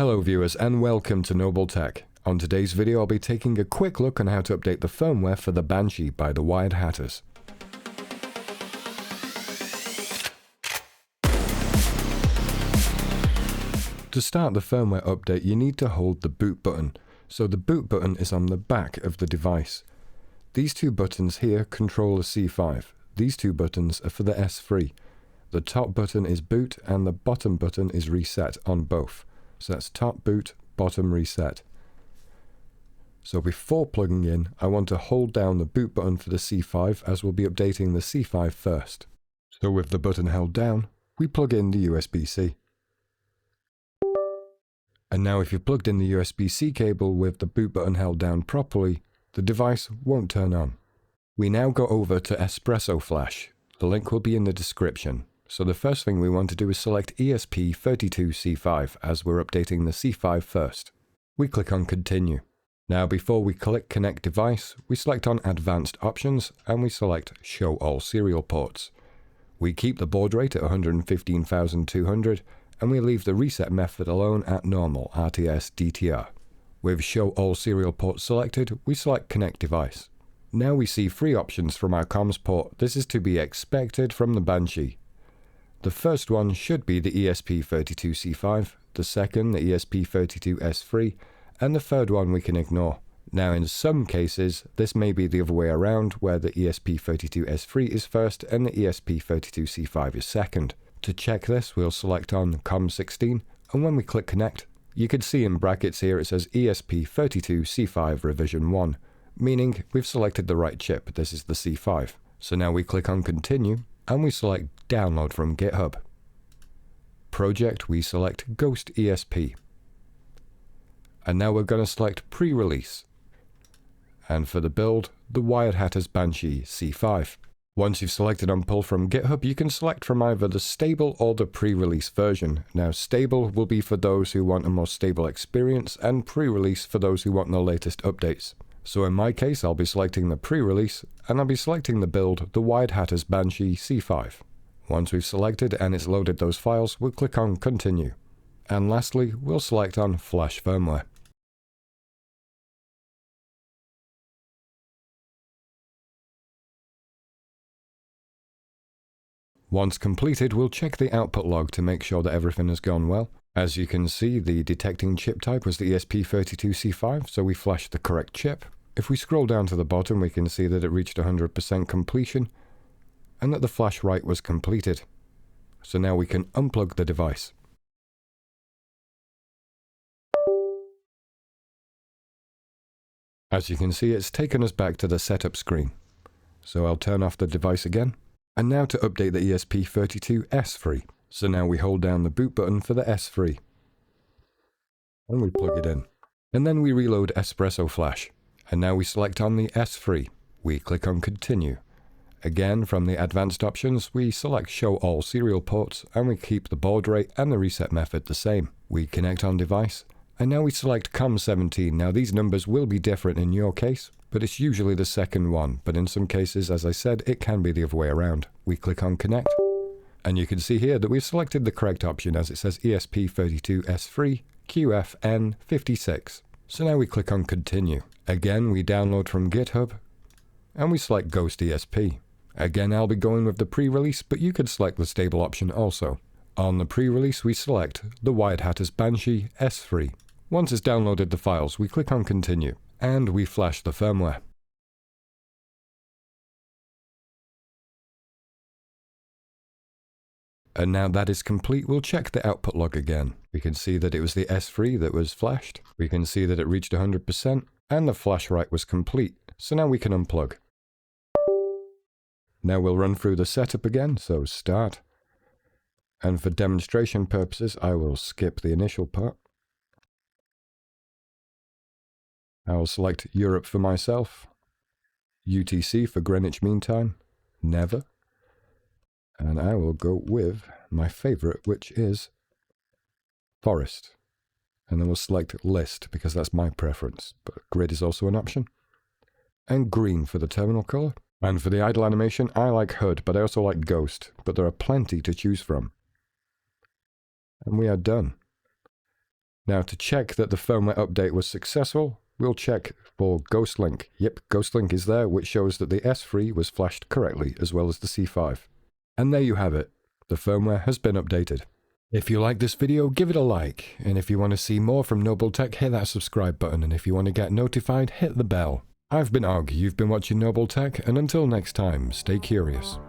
Hello viewers and welcome to Nobul Tech. On today's video I'll be taking a quick look on how to update the firmware for the Banshee by the Wired Hatters. To start the firmware update you need to hold the boot button, so the boot button is on the back of the device. These two buttons here control the C5, these two buttons are for the S3. The top button is boot and the bottom button is reset on both. So that's top boot, bottom reset. So before plugging in, I want to hold down the boot button for the C5 as we'll be updating the C5 first. So with the button held down, we plug in the USB-C. And now if you've plugged in the USB-C cable with the boot button held down properly, the device won't turn on. We now go over to Espresso Flash. The link will be in the description. So the first thing we want to do is select ESP32C5 as we're updating the C5 first. We click on Continue. Now before we click Connect Device, we select on Advanced Options and we select Show All Serial Ports. We keep the baud rate at 115,200 and we leave the reset method alone at normal RTS DTR. With Show All Serial Ports selected, we select Connect Device. Now we see three options from our comms port. This is to be expected from the Banshee. The first one should be the ESP32C5, the second the ESP32S3, and the third one we can ignore. Now in some cases, this may be the other way around, where the ESP32S3 is first and the ESP32C5 is second. To check this, we'll select on COM16, and when we click Connect, you can see in brackets here it says ESP32C5 revision 1, meaning we've selected the right chip, this is the C5. So now we click on Continue, and we select Download from GitHub. Project, we select GhostESP. And now we're going to select Pre-Release. And for the build, the Wired Hatters Banshee C5. Once you've selected on pull from GitHub, you can select from either the stable or the pre-release version. Now stable will be for those who want a more stable experience, and pre-release for those who want the latest updates. So in my case, I'll be selecting the pre-release, and I'll be selecting the build, the Wired Hatters Banshee C5. Once we've selected and it's loaded those files, we'll click on Continue. And lastly, we'll select on Flash Firmware. Once completed, we'll check the output log to make sure that everything has gone well. As you can see, the detecting chip type was the ESP32C5, so we flashed the correct chip. If we scroll down to the bottom, we can see that it reached 100% completion, and that the flash write was completed. So now we can unplug the device. As you can see, it's taken us back to the setup screen. So I'll turn off the device again. And now to update the ESP32S3. So now we hold down the boot button for the S3. And we plug it in. And then we reload Espresso Flash. And now we select on the S3. We click on Continue. Again, from the advanced options, we select Show All Serial Ports, and we keep the baud rate and the reset method the same. We connect on device. And now we select COM17. Now these numbers will be different in your case, but it's usually the second one. But in some cases, as I said, it can be the other way around. We click on Connect. And you can see here that we've selected the correct option as it says ESP32S3 QFN56. So now we click on Continue. Again, we download from GitHub and we select GhostESP. Again, I'll be going with the pre-release, but you could select the stable option also. On the pre-release, we select the Wired Hatters Banshee S3. Once it's downloaded the files, we click on Continue and we flash the firmware. And now that is complete, we'll check the output log again. We can see that it was the S3 that was flashed. We can see that it reached 100% and the flash write was complete. So now we can unplug. Now we'll run through the setup again, so start. And for demonstration purposes, I will skip the initial part. I will select Europe for myself. UTC for Greenwich Mean Time. Never. And I will go with my favorite, which is Forest. And then we'll select List, because that's my preference, but Grid is also an option. And green for the terminal color. And for the idle animation, I like HUD, but I also like Ghost, but there are plenty to choose from. And we are done. Now to check that the firmware update was successful, we'll check for GhostLink. Yep, GhostLink is there, which shows that the S3 was flashed correctly, as well as the C5. And there you have it. The firmware has been updated. If you like this video, give it a like, and if you want to see more from Nobul Tech, hit that subscribe button, and if you want to get notified, hit the bell. I've been Og, you've been watching Nobul Tech, and until next time, stay curious.